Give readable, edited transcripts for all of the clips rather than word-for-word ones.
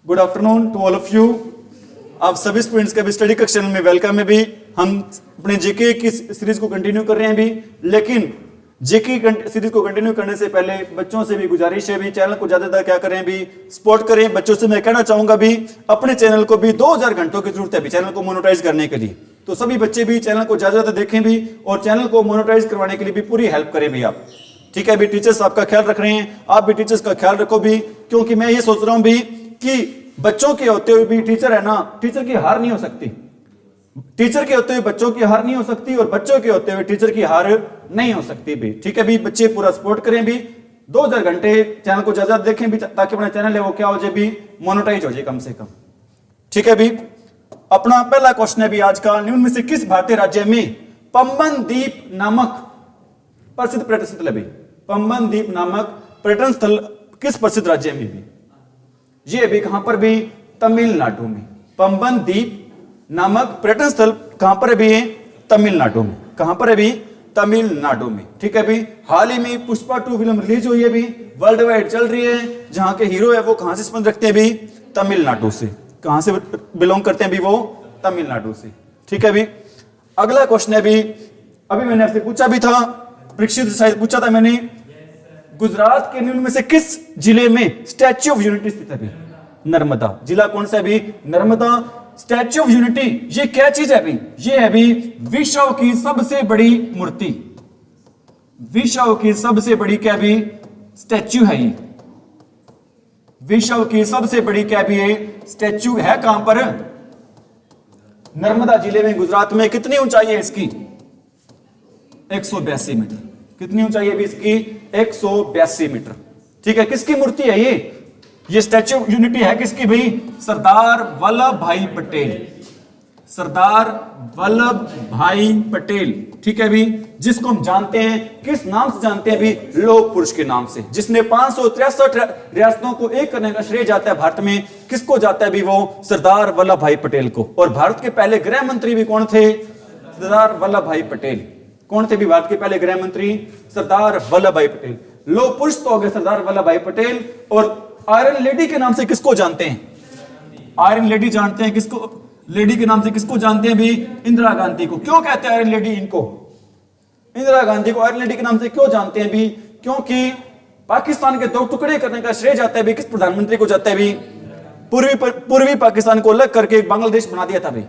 Good afternoon to all of you. आप सभी students का भी स्टडी कक्षा में वेलकम है। भी हम अपने जेके की सीरीज को कंटिन्यू कर रहे हैं भी, लेकिन जेके सीरीज को कंटिन्यू करने से पहले बच्चों से भी गुजारिश है भी चैनल को ज्यादा क्या करें भी सपोर्ट करें। बच्चों से मैं कहना चाहूंगा भी अपने चैनल को भी 2000 घंटों की जरूरत है भी चैनल को मोनेटाइज करने के लिए। तो सभी बच्चे भी चैनल को ज्यादा देखें भी और चैनल को मोनेटाइज करवाने के लिए भी पूरी हेल्प करें भी आप। ठीक है भी, टीचर्स आपका ख्याल रख रहे हैं, आप भी टीचर्स का ख्याल रखो भी, क्योंकि मैं ये सोच रहा हूं भी कि बच्चों के होते हुए भी टीचर है ना, टीचर की हार नहीं हो सकती। टीचर के होते हुए बच्चों की हार नहीं हो सकती और बच्चों के होते हुए टीचर की हार नहीं हो सकती भी। ठीक है भी, बच्चे पूरा सपोर्ट करें भी, 2000 घंटे चैनल को ज्यादा देखें भी, ताकि अपना चैनल है वो क्या हो जाए भी मोनेटाइज हो जाए कम से कम। ठीक है भी, अपना पहला क्वेश्चन है भी आज का, निम्न में से किस भारतीय राज्य में पंबन द्वीप नामक प्रसिद्ध पर्यटन स्थल है भी? पंबन द्वीप नामक पर्यटन स्थल किस प्रसिद्ध राज्य में भी? ये भी कहां पर भी? तमिलनाडु में। पंबन द्वीप नामक पर्यटन स्थल कहां पर भी है? तमिलनाडु में। कहां पर है भी? तमिलनाडु में। ठीक है भी, हाल ही में पुष्पा 2 फिल्म रिलीज हुई है भी, वर्ल्ड वाइड चल रही है, जहां के हीरो है वो कहां से संबंध रखते हैं भी? तमिलनाडु से। कहां से बिलोंग करते हैं भी वो? तमिलनाडु से। ठीक है भी, अगला क्वेश्चन है भी, अभी मैंने आपसे पूछा भी था, परीक्षित शायद पूछा था मैंने, गुजरात के निम्न में से किस जिले में स्टैच्यू ऑफ यूनिटी स्थित है भी? नर्मदा। जिला कौन सा है भी? नर्मदा। स्टैच्यू ऑफ यूनिटी ये क्या चीज है भी? ये है भी विश्व की सबसे बड़ी मूर्ति। विश्व की सबसे बड़ी क्या भी स्टैच्यू है ये? विश्व की सबसे बड़ी क्या भी है स्टैच्यू है? कहां पर? नर्मदा जिले में, गुजरात में। कितनी ऊंचाई है इसकी? 182 मीटर। कितनी ऊंचाई है भी इसकी? 182 मीटर। ठीक है, किसकी मूर्ति है ये? ये स्टैच्यू ऑफ यूनिटी है किसकी भाई? सरदार वल्लभ भाई पटेल। सरदार वल्लभ भाई पटेल। ठीक है भी, जिसको हम जानते हैं किस नाम से जानते हैं भी? लौह पुरुष के नाम से, जिसने 563 रियासतों को एक करने का श्रेय जाता है भारत में। किसको जाता है भी? वो सरदार वल्लभ भाई पटेल को। और भारत के पहले गृह मंत्री भी कौन थे? सरदार वल्लभ भाई पटेल। कौन थे भी भारत के पहले गृह मंत्री? सरदार वल्लभ भाई पटेल। लौह पुरुष तो हो गए सरदार वल्लभ भाई पटेल। और आयरन लेडी के नाम से किसको जानते हैं? आयरन लेडी जानते हैं किसको? लेडी के नाम से किसको जानते हैं भी? इंदिरा गांधी को। क्यों कहते हैं आयरन लेडी इनको? इंदिरा गांधी को आयरन लेडी के नाम से क्यों जानते हैं भी? क्योंकि पाकिस्तान के 2 टुकड़े करने का श्रेय जाता है भी किस प्रधानमंत्री को जाता है भी? पूर्वी पाकिस्तान को अलग करके बांग्लादेश बना दिया था भी।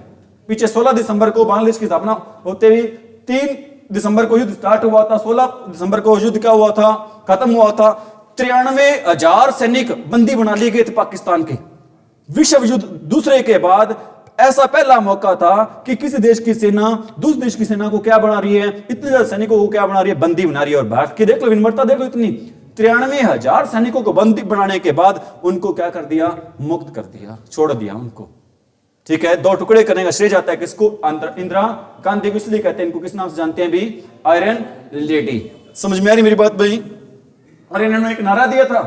पीछे 16 दिसंबर को बांग्लादेश की स्थापना होते हुए 3 दिसंबर को युद्ध स्टार्ट हुआ था, 16 दिसंबर को युद्ध क्या हुआ था? खत्म हुआ था। 93,000 सैनिक बंदी बना लिए गए थे पाकिस्तान के। विश्व युद्ध दूसरे के बाद ऐसा पहला मौका था कि किसी देश की सेना दूसरे देश की सेना को क्या बना रही है? इतने ज्यादा सैनिकों को क्या बना रही है? बंदी बना रही है। और भारत की देख लो विनम्रता, देख लो इतनी, 93,000 सैनिकों को बंदी बनाने के बाद उनको क्या कर दिया? मुक्त कर दिया, छोड़ दिया उनको। ठीक है, 2 टुकड़े करने का श्रेय जाता है किसको? इंदिरा गांधी को। इसलिए कहते हैं इनको किस नाम से जानते हैं भी? Iron lady. समझ में आ रही मेरी बात भाई? और इन्होंने एक नारा दिया था,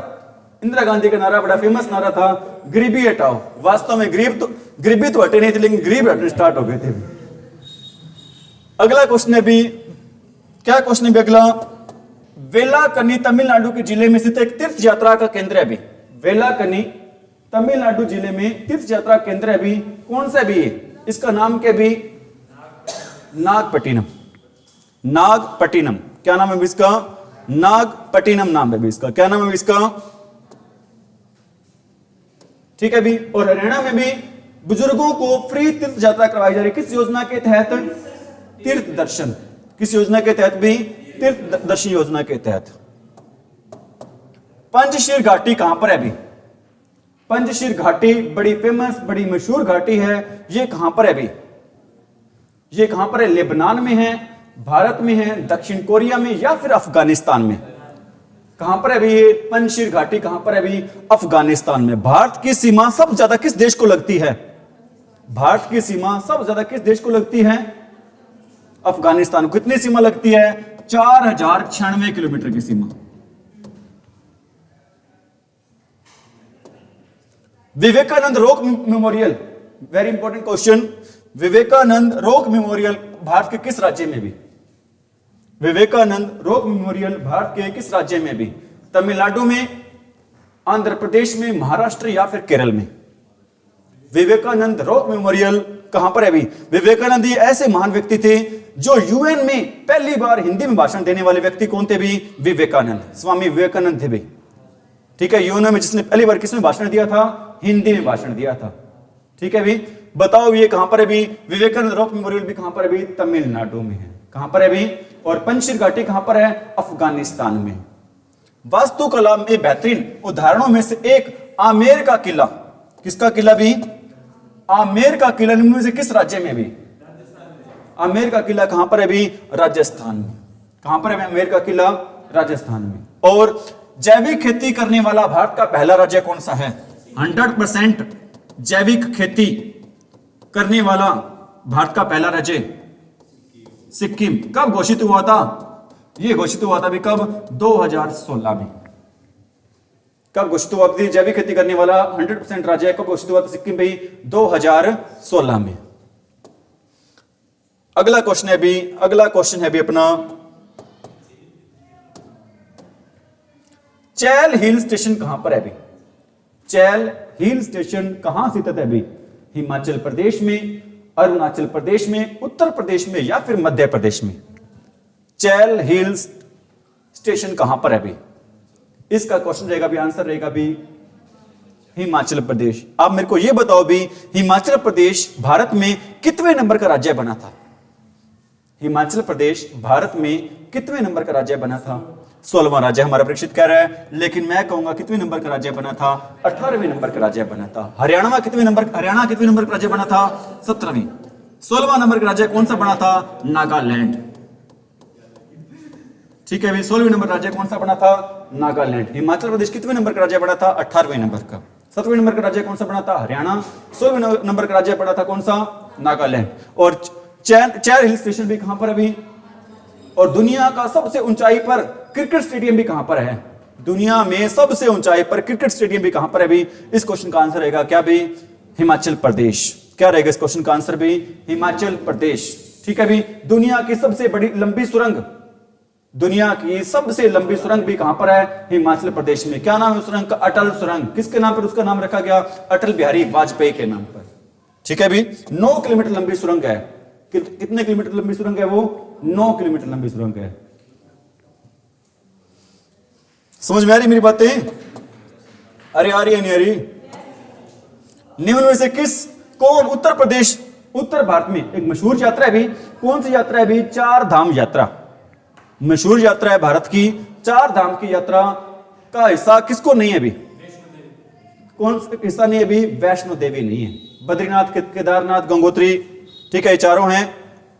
इंदिरा गांधी का नारा बड़ा फेमस नारा था, गरीबी हटाओ। वास्तव में गरीबी तो हटे नहीं थी, लेकिन गरीब हटने स्टार्ट हो गए थे। अगला क्वेश्चन है भी, क्या क्वेश्चन है भी अगला? वेलाकन्नी तमिलनाडु के जिले में स्थित एक तीर्थ यात्रा का केंद्र है भी। वेलाकन्नी तमिलनाडु जिले में तीर्थ यात्रा केंद्र है भी, कौन सा भी है? इसका नाम क्या भी? नागपट्टिनम। नागपट्टिनम। क्या नाम है इसका? नागपट्टिनम नाम है इसका। क्या नाम है इसका? ठीक है भी, और हरियाणा में भी बुजुर्गों को फ्री तीर्थ यात्रा करवाई जा रही है। किस योजना के तहत? तीर्थ दर्शन। किस योजना के तहत भी? तीर्थ दर्शन योजना के तहत। पंचशील घाटी कहां पर है भी? पंचशील घाटी बड़ी फेमस, बड़ी मशहूर घाटी है। ये कहां पर है भी? ये कहां पर है? लेबनान में है, भारत में है, दक्षिण कोरिया में, या फिर अफगानिस्तान में? कहां पर है भी ये पंचशील घाटी? कहां पर है भी? अफगानिस्तान में। भारत की सीमा सबसे ज्यादा किस देश को लगती है? भारत की सीमा सबसे ज्यादा किस देश को लगती है? अफगानिस्तान को। कितनी सीमा लगती है? 4096 किलोमीटर की सीमा। Vivekananda Rock Memorial, very important question. Vivekananda Rock Memorial Bharat के किस राज्य में भी? विवेकानंद रॉक मेमोरियल भारत के किस राज्य में भी? तमिलनाडु में, आंध्र प्रदेश में, महाराष्ट्र या फिर केरल में? विवेकानंद रॉक मेमोरियल कहां पर है अभी? विवेकानंद ये ऐसे महान व्यक्ति थे जो यूएन में पहली बार हिंदी में भाषण देने वाले व्यक्ति कौन थे भी? विवेकानंद, स्वामी विवेकानंद थे भी। ठीक है, यूएन में जिसने पहली बार किसमें भाषण दिया था? हिंदी में भाषण दिया था। ठीक है भी, बताओ ये कहां पर है भी? विवेकानंद रॉक मेमोरियल भी कहां पर है भी? तमिलनाडु में है। कहां पर है भी? और पंजशीर घाटी कहां पर है? अफगानिस्तान में। वास्तुकला में बेहतरीन उदाहरणों में से एक आमेर का किला। किसका किला भी? आमेर का किला। निम्न में से किस राज्य में भी? आमेर का किला कहां पर है भी? राजस्थान में। कहां पर है आमेर का किला? राजस्थान में। और जैविक खेती करने वाला भारत का पहला राज्य कौन सा है? 100% जैविक खेती करने वाला भारत का पहला राज्य सिक्किम। कब घोषित हुआ था? यह घोषित हुआ था भी कब? 2016 में। कब घोषित हुआ थी जैविक खेती करने वाला 100% राज्य? कब घोषित हुआ था सिक्किम भाई? 2016 में। अगला क्वेश्चन है भी अपना, चैल हिल स्टेशन कहां पर है भी? चैल हिल स्टेशन कहां स्थित है भी? हिमाचल प्रदेश में, अरुणाचल प्रदेश में, उत्तर प्रदेश में या फिर मध्य प्रदेश में? चैल हिल्स स्टेशन कहां पर है भी? इसका क्वेश्चन रहेगा भी, आंसर रहेगा भी हिमाचल प्रदेश। आप मेरे को यह बताओ भी, हिमाचल प्रदेश भारत में कितवें नंबर का राज्य बना था? हिमाचल प्रदेश भारत में कितवें नंबर का राज्य बना था? 16वां राज्य हमारा परीक्षित कह रहा है, लेकिन मैं कहूंगा कितवें नंबर का राज्य बना था? 18वें नंबर का राज्य बना था। हरियाणा कितवें नंबर का राज्य बना था? 17वें। 16वां नंबर का राज्य कौन सा बना था? नागालैंड। ठीक है भाई, 16वें नंबर राज्य कौन सा बना था? नागालैंड। हिमाचल प्रदेश कितवें नंबर का राज्य बना था? 18वें नंबर का। 7वें नंबर का राज्य कौन सा बना था? हरियाणा। 16वें नंबर का राज्य बना था कौन सा? नागालैंड। और चैल हिल स्टेशन भी कहां पर अभी? और दुनिया का सबसे ऊंचाई पर क्रिकेट स्टेडियम भी कहां पर है? दुनिया में सबसे ऊंचाई पर क्रिकेट स्टेडियम भी कहां पर है भी? इस क्वेश्चन का आंसर रहेगा क्या भी? हिमाचल प्रदेश। क्या रहेगा इस क्वेश्चन का आंसर भी? हिमाचल प्रदेश। ठीक है भी, दुनिया की सबसे बड़ी लंबी सुरंग, दुनिया की सबसे लंबी सुरंग भी कहां पर है? हिमाचल प्रदेश में। क्या नाम है सुरंग का? अटल सुरंग। किसके नाम पर उसका नाम रखा गया? अटल बिहारी वाजपेयी के नाम पर। ठीक है भी, 9 किलोमीटर लंबी सुरंग है। कितने किलोमीटर लंबी सुरंग है वो? 9 किलोमीटर लंबी सुरंग है। समझ में आ रही मेरी बातें? अरे आ रही है नहीं आ रही? निम्न में से कौन उत्तर प्रदेश, उत्तर भारत में एक मशहूर यात्रा है भी? कौन सी यात्रा है भी? 4 धाम यात्रा। मशहूर यात्रा है भारत की 4 धाम की यात्रा का हिस्सा किसको नहीं है भी? कौन सा हिस्सा नहीं है भी? वैष्णो देवी नहीं है। बद्रीनाथ, केदारनाथ, गंगोत्री, ठीक है, ये चारों हैं।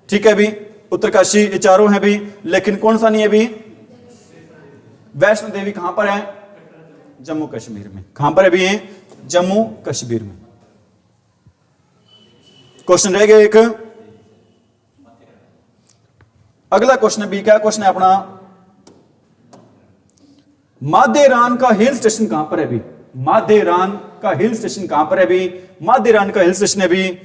ठीक है भी, उत्तरकाशी, ये चारों हैं भी, लेकिन कौन सा नहीं है भी? वैष्णो देवी कहां पर है? जम्मू कश्मीर में। कहां पर है भी? जम्मू कश्मीर में। क्वेश्चन रह गया एक। अगला क्वेश्चन भी, क्या क्वेश्चन है अपना? माथेरान का हिल स्टेशन कहां पर है भी? माथेरान का हिल स्टेशन कहां पर है भी? माथेरान का हिल स्टेशन है भी,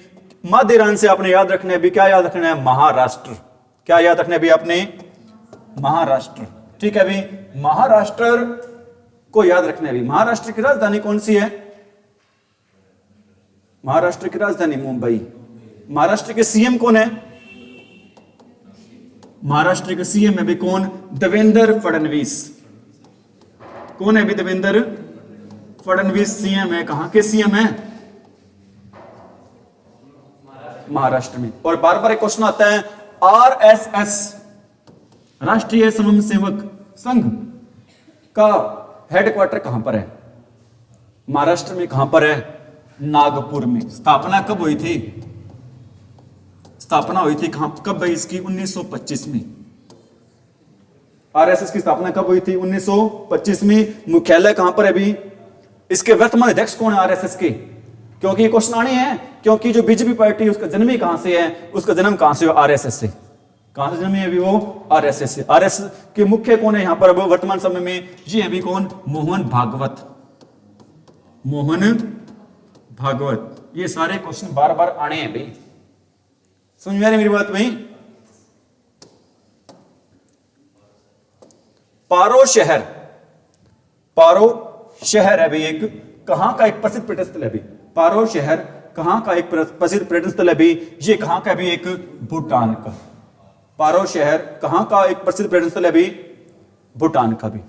माथेरान से आपने याद रखना है भी, क्या याद रखना है? महाराष्ट्र। क्या याद रखना है भी आपने? महाराष्ट्र। ठीक है भी, महाराष्ट्र को याद रखना है भी। महाराष्ट्र की राजधानी कौन सी है? महाराष्ट्र की राजधानी मुंबई। महाराष्ट्र के सीएम कौन है? महाराष्ट्र के सीएम है भी कौन? देवेंद्र फडणवीस। कौन है भी? देवेंद्र फडणवीस सीएम है। कहां के सीएम है? महाराष्ट्र में। और बार बार एक क्वेश्चन आता है, आरएसएस राष्ट्रीय स्वयंसेवक संघ का हेडक्वार्टर कहां पर है? महाराष्ट्र में। कहां पर है? नागपुर में। स्थापना कब हुई थी? स्थापना हुई थी कब भाई इसकी? 1925 में। आरएसएस की स्थापना कब हुई थी? 1925 में। मुख्यालय कहां पर है अभी? इसके वर्तमान अध्यक्ष कौन है आरएसएस के? क्योंकि ये क्वेश्चन आने हैं, क्योंकि जो बीजेपी पार्टी उसका जन्म ही कहां से है? उसका जन्म कहां से? आरएसएस से। कहां से जन्म है अभी वो? आरएसएस से। आरएसएस के मुख्य कौन है यहां पर वर्तमान समय में? जी अभी कौन? मोहन भागवत। मोहन भागवत। ये सारे क्वेश्चन बार बार आने हैं भाई। समझ में आ रही मेरी बात भाई? पारो शहर, पारो शहर है भाई एक, कहां का एक प्रसिद्ध पर्यटन स्थल है भाई? पारो शहर कहां का एक प्रसिद्ध पर्यटन स्थल है भी, ये कहां का भी एक भूटान का। पारो शहर कहां का एक प्रसिद्ध पर्यटन स्थल है भी, भूटान का भी।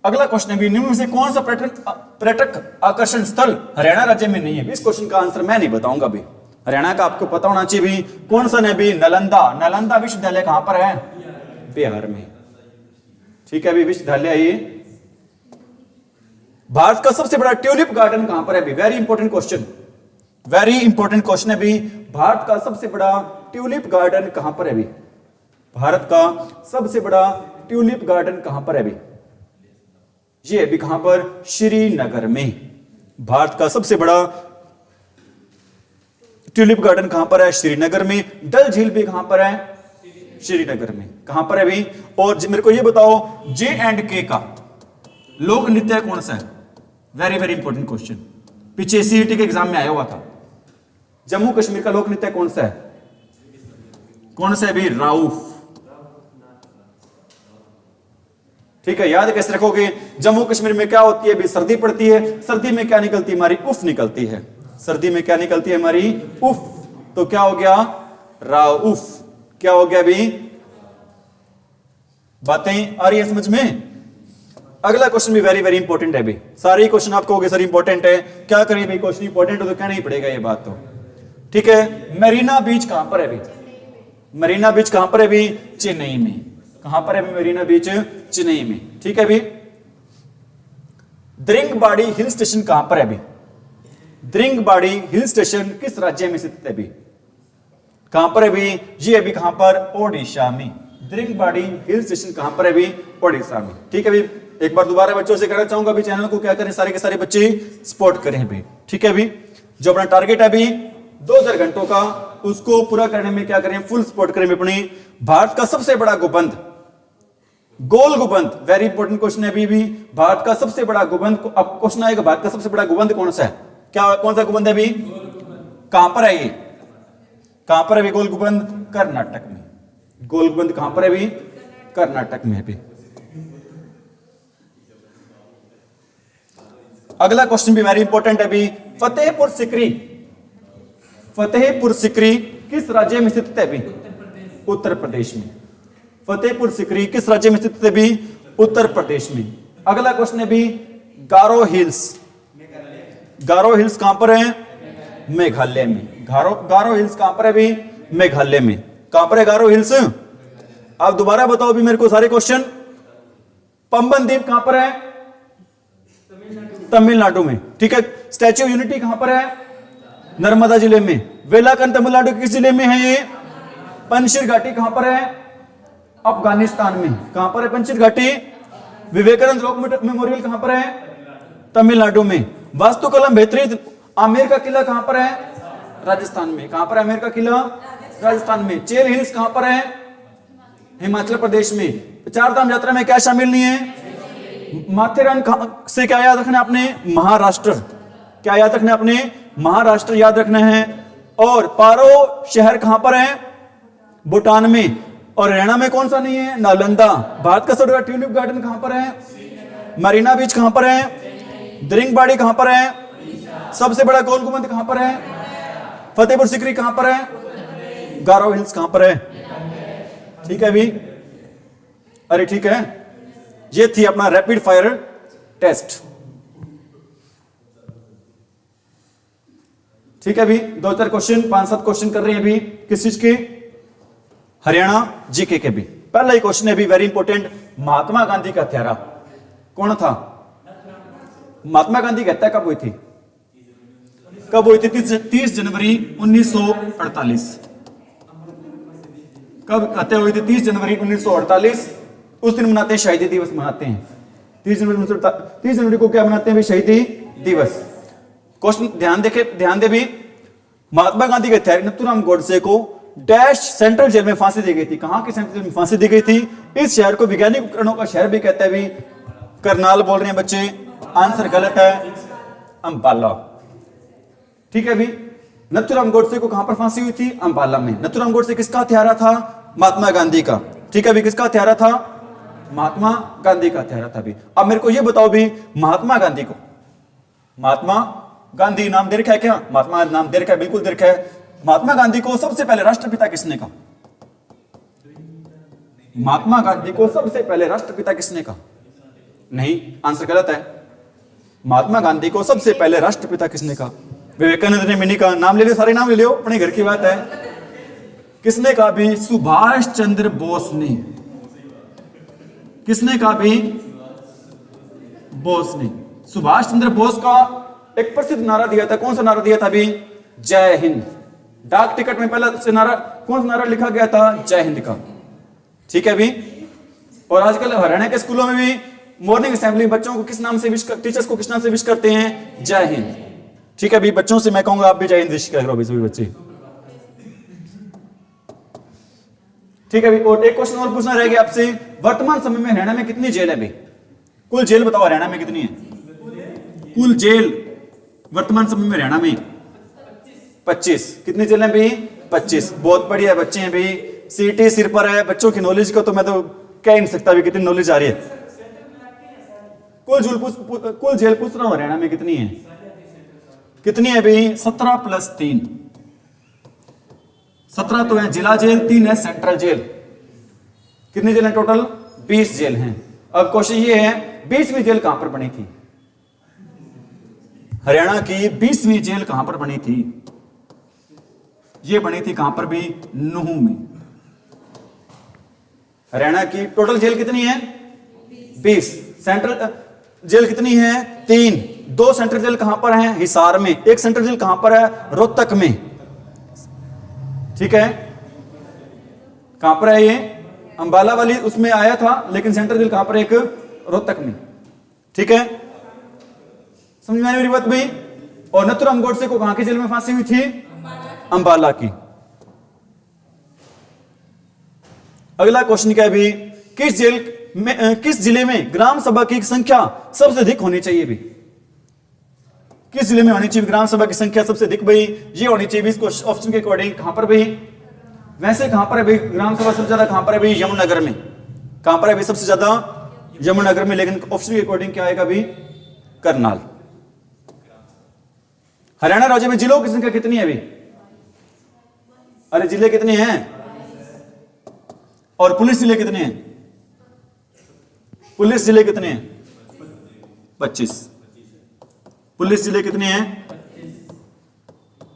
अगला क्वेश्चन है भी, निम्न में से कौन सा पर्यटक आकर्षण स्थल हरियाणा राज्य में नहीं है। इस क्वेश्चन का आंसर मैं नहीं बताऊंगा भी, हरियाणा का आपको पता होना चाहिए भी। कौन सा नहीं भी, नालंदा। नालंदा विश्वविद्यालय कहां पर है, बिहार में। ठीक है भी, विश्वविद्यालय ये। भारत का सबसे बड़ा ट्यूलिप गार्डन कहां पर है भी, very important question, very important question है भी। भारत का सबसे बड़ा ट्यूलिप गार्डन कहां पर है भी, भारत का सबसे बड़ा ट्यूलिप गार्डन कहां पर है भी, ये भी कहां पर, श्रीनगर में। भारत का सबसे बड़ा ट्यूलिप गार्डन कहां पर है, श्रीनगर में। डल झील भी कहां पर है, श्रीनगर में। कहां पर है भी। और मेरे को ये बताओ, J&K का लोक नृत्य कौन सा है, वेरी वेरी इंपॉर्टेंट क्वेश्चन, पीछे सीईटी के एग्जाम में आया हुआ था। जम्मू कश्मीर का लोक नृत्य कौन सा है, कौन सा है भी, राउफ। ठीक है, याद कैसे रखोगे, जम्मू कश्मीर में क्या होती है भी, सर्दी पड़ती है, सर्दी में क्या निकलती है हमारी, उफ निकलती है। सर्दी में क्या निकलती है हमारी, उफ। तो क्या हो गया, राउफ। क्या हो गया भी, बातें आ रही है समझ में। अगला क्वेश्चन भी वेरी वेरी इंपॉर्टेंट है भी, सारे क्वेश्चन आपको हो गए सर इंपॉर्टेंट है, क्या करें भाई, क्वेश्चन इंपॉर्टेंट हो तो कहना ही पड़ेगा ये बात तो। ठीक है, मरीना बीच कहां पर है भी, मरीना बीच कहां पर है भी, चेन्नई में। कहां पर है मरीना बीच, चेन्नई में। ठीक है भी। द्रिंगबाड़ी हिल स्टेशन कहां पर है भी, द्रिंगबाड़ी हिल स्टेशन किस राज्य में स्थित है भी, कहां पर है भी, ये अभी कहां पर, ओडिशा में। द्रिंगबाड़ी हिल स्टेशन कहां पर है भी, ओडिशा में। ठीक है भी। एक बार दोबारा बच्चों से कहना चाहूंगा भी, चैनल को क्या करें, सारे के सारे बच्चे सपोर्ट करें भी। ठीक है भी। जो अपना टारगेट है भी 2000 घंटों का, उसको पूरा करने में क्या करें, फुल सपोर्ट करें अपनी। भारत का सबसे बड़ा गुबंद, गोल गुबंद, वेरी इंपॉर्टेंट क्वेश्चन है भी। भारत का सबसे बड़ा गुबंद, अब क्वेश्चन आएगा, भारत का सबसे बड़ा गुबंद कौन सा है, क्या कौन सा गुबंद है भी, कहां पर है ये, कहां पर है भी गोल गुबंद, कर्नाटक में। गोल गुबंद कहां पर है भी, कर्नाटक में भी। अगला क्वेश्चन भी वेरी इंपॉर्टेंट है भी, फतेहपुर सिकरी, फतेहपुर सिकरी किस राज्य में स्थित है भी, उत्तर प्रदेश में। फतेहपुर सिकरी किस राज्य में स्थित है भी, उत्तर प्रदेश में। अगला क्वेश्चन है भी, गारो हिल्स, गारो हिल्स कहां पर है, मेघालय में। गारो हिल्स कहां पर है भी, मेघालय में। कहां पर है गारो हिल्स, आप दोबारा बताओ भी मेरे को सारे क्वेश्चन। पंबन द्वीप कहां पर है, तमिलनाडु में। ठीक है। स्टैच्यू ऑफ यूनिटी कहां पर है, नर्मदा जिले में। वेलाकंड तमिलनाडु किस जिले में है ये, पंचशील घाटी कहां पर है, अफगानिस्तान में। कहां पर है पंचशील घाटी। विवेकानंद रॉक मेमोरियल कहां पर है, तमिलनाडु में। वास्तुकला बेहतरीन आमेर का किला कहां पर है, राजस्थान में। कहां पर है आमेर का किला, राजस्थान में। चेल हिल्स कहां पर है, हिमाचल प्रदेश में। चार धाम यात्रा में क्या शामिल नहीं है, माथेरान से क्या याद रखना आपने, महाराष्ट्र। क्या याद रखना आपने, महाराष्ट्र याद रखना है। और पारो शहर कहां पर है, भूटान में। और हरियाणा में कौन सा नहीं है, नालंदा। भारत का सबसे बड़ा ट्यूलिप गार्डन कहां पर है, मरीना बीच कहां पर है, द्रिंगबाड़ी कहां पर है, सबसे बड़ा गोल गुंबद कहां पर है, फतेहपुर सिकरी कहां पर है, गारो हिल्स कहां पर है। ठीक है भी, अरे ठीक है, ये थी अपना रैपिड फायर टेस्ट। ठीक है भी, 2-4 क्वेश्चन, 5-7 क्वेश्चन कर रहे हैं अभी किस चीज के, हरियाणा जीके के भी। पहला ही क्वेश्चन है भी वेरी इंपॉर्टेंट, महात्मा गांधी का हत्यारा कौन था। महात्मा गांधी की हत्या कब हुई थी, कब हुई थी, 30 जनवरी 1948। कब हत्या हुई थी, 30 जनवरी 1948। उस दिन मनाते हैं, शहीदी दिवस मनाते हैं। 30 जनवरी को क्या मनाते हैं भी, शहीदी दिवस। क्वेश्चन ध्यान दे भी, महात्मा गांधी के हत्यारे नथुराम गोडसे को डैश सेंट्रल जेल में फांसी दी गई थी। कहां की सेंट्रल जेल में फांसी दी गई थी, इस शहर को वैज्ञानिक उपकरणों का शहर भी कहते हैं भी। करनाल बोल रहे हैं बच्चे, आंसर गलत है, अंबाला। ठीक है भी, नथुराम गोडसे को कहां पर फांसी हुई थी, अंबाला में। नथुराम गोडसे किसका हत्यारा था, महात्मा गांधी का। ठीक है भी, किसका हत्यारा था, महात्मा गांधी का हत्यारा था भी। अब मेरे को यह बताओ भी, महात्मा गांधी नाम दे रखा है क्या? महात्मा नाम दे रखा है, बिल्कुल दे रखा है। महात्मा गांधी को सबसे पहले राष्ट्रपिता किसने कहा? महात्मा गांधी को सबसे पहले राष्ट्रपिता किसने कहा? नहीं, आंसर गलत है। महात्मा गांधी को सबसे पहले राष्ट्रपिता किसने कहा? विवेकानंद ने भी नहीं कहा। नाम ले लो, सारे नाम ले लो, अपने घर की बात है। किसने कहा भी? सुभाष चंद्र बोस ने। किसने कहा भी? बोस ने। सुभाष चंद्र बोस का एक प्रसिद्ध नारा दिया था। कौन सा नारा दिया था भी? जय हिंद। डाक टिकट में पहला से नारा, कौन सा नारा लिखा गया था? जय हिंद का। ठीक है भी। और आजकल हरियाणा के स्कूलों में भी मॉर्निंग असेंबली बच्चों को किस नाम से विश, टीचर्स को किस नाम से विश करते हैं? जय हिंद। ठीक है भी। बच्चों से मैं कहूंगा आप भी जय हिंद विश करो भी, सभी बच्चे। ठीक है भी। और एक क्वेश्चन और पूछना रहेगा आपसे, वर्तमान समय में हरियाणा में कितनी जेल है भी? कुल जेल बताओ हरियाणा में कितनी है? कुल जेल वर्तमान समय में हरियाणा में 25। कितनी जेल है भी? 25। बहुत बढ़िया बच्चे हैं भी। सीटी सिर पर है। बच्चों की नॉलेज को तो मैं तो कह ही नहीं सकता भी कितनी नॉलेज आ रही है। कुल जेल पूछ रहा हूं हरियाणा में कितनी है? कितनी है भी? 17 + 3। 17 तो है जिला जेल, 3 है सेंट्रल जेल। कितनी जेल है टोटल? 20 जेल हैं। अब क्वेश्चन ये है, 20वीं जेल कहां पर बनी थी? हरियाणा की 20वीं जेल कहां पर बनी थी? ये बनी थी कहां पर भी? नूह में। हरियाणा की टोटल जेल कितनी है? 20। सेंट्रल जेल कितनी है? 3। 2 सेंट्रल जेल कहां पर है? हिसार में। एक सेंट्रल जेल कहां पर है? रोहतक में। ठीक है। कहां पर है ये? अंबाला वाली उसमें आया था, लेकिन सेंट्रल जेल कहां पर? एक रोहतक में। ठीक है, समझ में आई मेरी बात भाई? और नथुराम गोडसे को कहां की जेल में फांसी हुई थी? अंबाला की। अगला क्वेश्चन क्या है भी? किस जिले में ग्राम सभा की संख्या सबसे अधिक होनी चाहिए भी? किस जिले में होनी चाहिए ग्राम सभा की संख्या सबसे अधिक भाई? ये होनी चाहिए इसको ऑप्शन के अकॉर्डिंग। कहां पर भाई? वैसे कहां पर है भाई ग्राम सभा सबसे ज्यादा? कहां पर है भाई? यमुनानगर में। कहां पर है भाई सबसे ज्यादा? यमुनानगर में। लेकिन ऑप्शन के अकॉर्डिंग क्या आएगा भाई? करनाल। हरियाणा राज्य में जिलों की संख्या कितनी है भाई? अरे जिले कितने हैं? और पुलिस जिले कितने हैं? पुलिस जिले कितने हैं? 25। पुलिस जिले कितने हैं?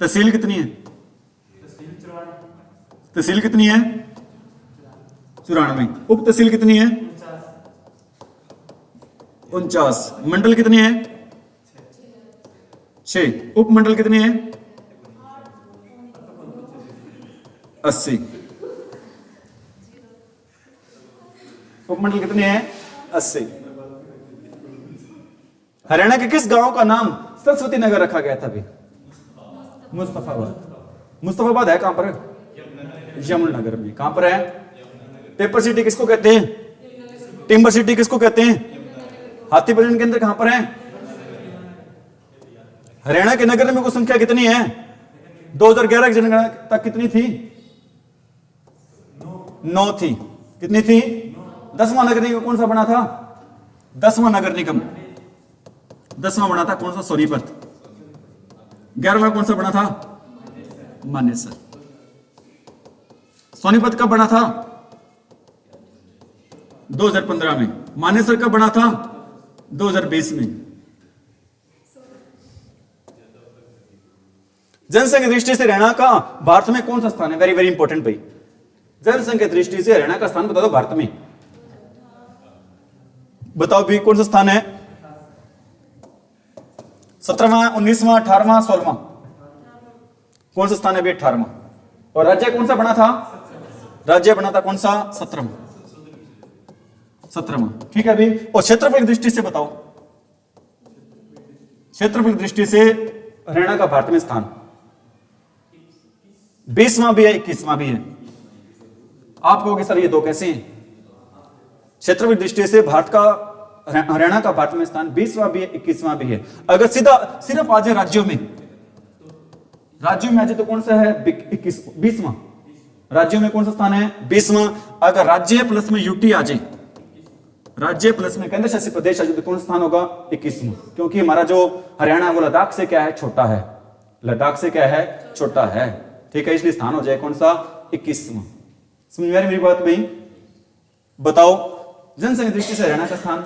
तहसील कितनी है? तहसील कितनी है? 94। उप तहसील कितनी है? 49। मंडल कितनी है? 6। उप मंडल कितनी है? 80। उपमंडल कितने हैं? 80। हरियाणा के किस गांव का नाम सरस्वती नगर रखा गया था भी? मुस्तफाबाद। मुस्तफाबाद है कहां पर? यमुनानगर में। कहां पर है? पेपर सिटी किसको कहते हैं? टिम्बर सिटी किसको कहते हैं? हाथी प्रजनन केंद्र कहां पर है? हरियाणा के नगर में को संख्या कितनी है? 2011 की जनगणना तक कितनी थी? 9 थी। कितनी थी? 10वां नगर निगम कौन सा बना था? 10वां नगर निगम 10वां बना था। कौन सा? सोनीपत। 11वां कौन सा बना था? मानेसर। सोनीपत कब बना था? 2015 में। मानेसर कब बना था? 2020 में। जनसंख्या दृष्टि से हरियाणा का भारत में कौन सा स्थान है? वेरी वेरी इंपॉर्टेंट भाई। जनसंख्या दृष्टि से हरियाणा का स्थान बता दो भारत में। बताओ भी कौन सा स्थान है? 17वां, 19वां, 18वां, 16वां? कौन सा स्थान है भी? 18वां। और राज्य कौन सा बना था? राज्य बना था कौन सा? 17वां। 17वां। ठीक है अभी। और क्षेत्रफल की दृष्टि से बताओ, क्षेत्रफल की दृष्टि से हरियाणा का भारत में स्थान 20वां भी है, 21वां भी है। आप कहोगे सर ये दो कैसे हैं? क्षेत्रफल की दृष्टि से भारत का, हरियाणा का भारत में स्थान 20वां भी है, 21वां भी है। अगर सीधा सिर्फ आ जाए राज्यों में, राज्यों में आ जाए तो कौन सा है? 20वां। राज्यों में कौन सा स्थान है? 20वां। अगर राज्य प्लस में यूटी आ जाए, राज्य प्लस में केंद्र शासित प्रदेश है जो कौन सा स्थान होगा 21वां, क्योंकि हमारा जो हरियाणा है वो लद्दाख से क्या है छोटा है, लद्दाख से क्या है छोटा है, ठीक है, इसलिए स्थान हो जाए कौन सा 21वां। समझ में आ रही मेरी बात भाई? बताओ जनसंख्या दृष्टि से हरियाणा का स्थान,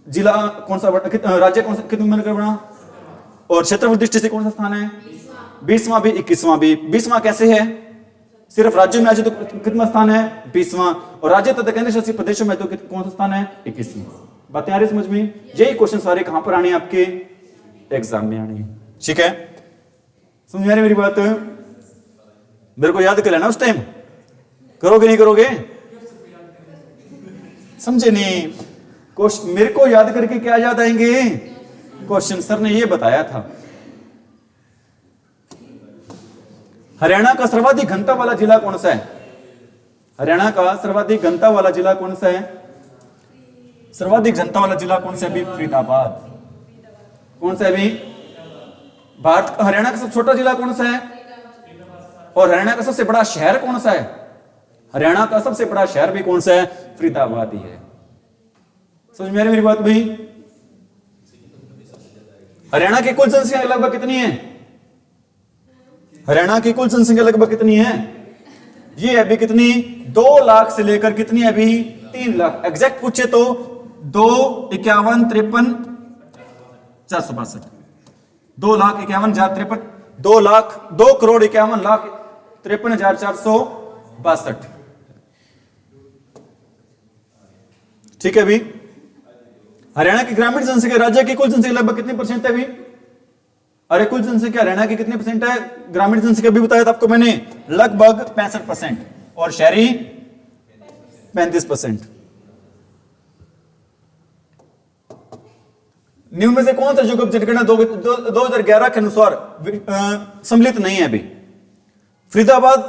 जिला कौन सा, राज्य कौन सा कितने नंबर का बना, और क्षेत्रफल दृष्टि से कौन सा स्थान है 20वां भी 21वां भी। 20वां कैसे है, सिर्फ राज्यों में आज तो कितना स्थान है 20वां, और राज्य तथा केंद्र शासित प्रदेशों में तो कौन सा स्थान है 21वां। बातें आ रही समझ में? यही क्वेश्चन सारे कहां पर आने हैं आपके एग्जाम में आने हैं, ठीक है, समझ में आ रही मेरी बात? मेरे को याद कर लेना उस टाइम, करोगे नहीं करोगे, समझे नहीं? मेरे को याद करके क्या याद आएंगे क्वेश्चन, सर ने ये बताया था। हरियाणा का सर्वाधिक घनता वाला जिला कौन सा है, हरियाणा का सर्वाधिक घनता वाला जिला कौन सा है, सर्वाधिक घनता वाला जिला कौन सा है अभी? फरीदाबाद। कौन सा है अभी? भारत का हरियाणा का सबसे छोटा जिला कौन सा है, और हरियाणा का सबसे बड़ा शहर कौन सा है? हरियाणा का सबसे बड़ा शहर भी कौन सा है? फरीदाबाद ही है। समझ में आ रही मेरी बात भाई? हरियाणा की कुल जनसंख्या लगभग कितनी है, हरियाणा की कुल जनसंख्या लगभग कितनी है? ये अभी कितनी 2 लाख से लेकर कितनी है अभी 3 लाख, एग्जैक्ट पूछे तो 2,51,53,462, 2,51,53, 2,51,53,462, ठीक है अभी। हरियाणा की ग्रामीण जनसंख्या राज्य की कुल जनसंख्या लगभग कितनी परसेंट है अभी? अरे कुल जनसंख्या हरियाणा की कितनी परसेंट है? ग्रामीण जनसंख्या भी बताया था आपको मैंने, लगभग 65%, और शहरी 35%। निम्न में से कौन सा युग जनगणना 2011 के अनुसार सम्मिलित नहीं है अभी? फरीदाबाद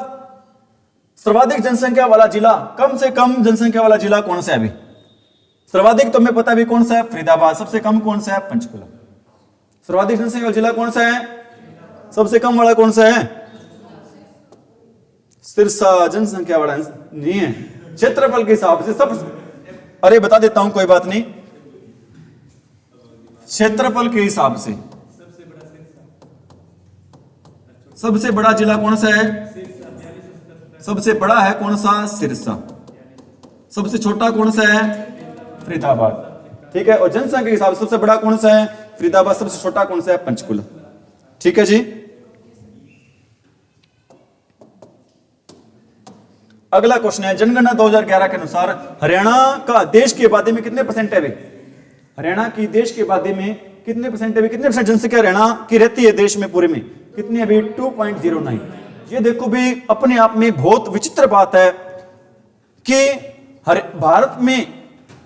सर्वाधिक जनसंख्या वाला जिला, कम से कम जनसंख्या वाला जिला कौन सा है अभी? सर्वाधिक तो हमें पता भी कौन सा है फरीदाबाद, सबसे कम कौन सा है पंचकुला। सर्वाधिक जनसंख्या वाला जिला कौन सा है, सबसे कम वाला कौन सा है सिरसा, जनसंख्या वाला नहीं है, क्षेत्रफल के हिसाब से सब, अरे बता देता हूं कोई बात नहीं, क्षेत्रफल के हिसाब से सबसे बड़ा जिला कौन सा है, सबसे बड़ा है कौन सा सिरसा, सबसे छोटा कौन सा है फरीदाबाद, ठीक है, और जनसंख्या के हिसाब से सबसे बड़ा कौन सा है फरीदाबाद, सबसे छोटा कौन सा है पंचकुला, ठीक है जी। अगला क्वेश्चन है जनगणना 2011 के अनुसार हरियाणा का देश की आबादी में कितने परसेंट है? हरियाणा की देश की आबादी में कितने परसेंट है? कितने परसेंट जनसंख्या हरियाणा की रहती है देश में पूरे में? कितनी अभी 2.09। ये देखो भी अपने आप में बहुत विचित्र बात है कि भारत में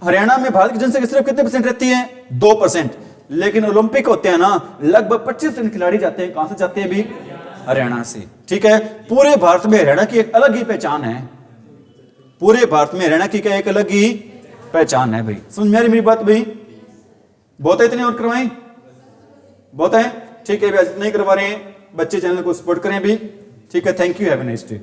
हरियाणा में भारत की जनसंख्या सिर्फ कितने परसेंट रहती है? 2%, लेकिन ओलंपिक होते हैं ना लगभग 25% खिलाड़ी जाते हैं, कहां से जाते हैं अभी? हरियाणा से, ठीक है। पूरे भारत में हरियाणा की एक अलग ही पहचान है, पूरे भारत में हरियाणा की क्या एक अलग ही पहचान है भाई, समझ में आ रही मेरी बात भाई? बहुत है, इतने और करवाएं? बहुत है, ठीक है, नहीं करवा रहे हैं बच्चे, चैनल को सपोर्ट करें भी, ठीक है, thank you, have a nice day.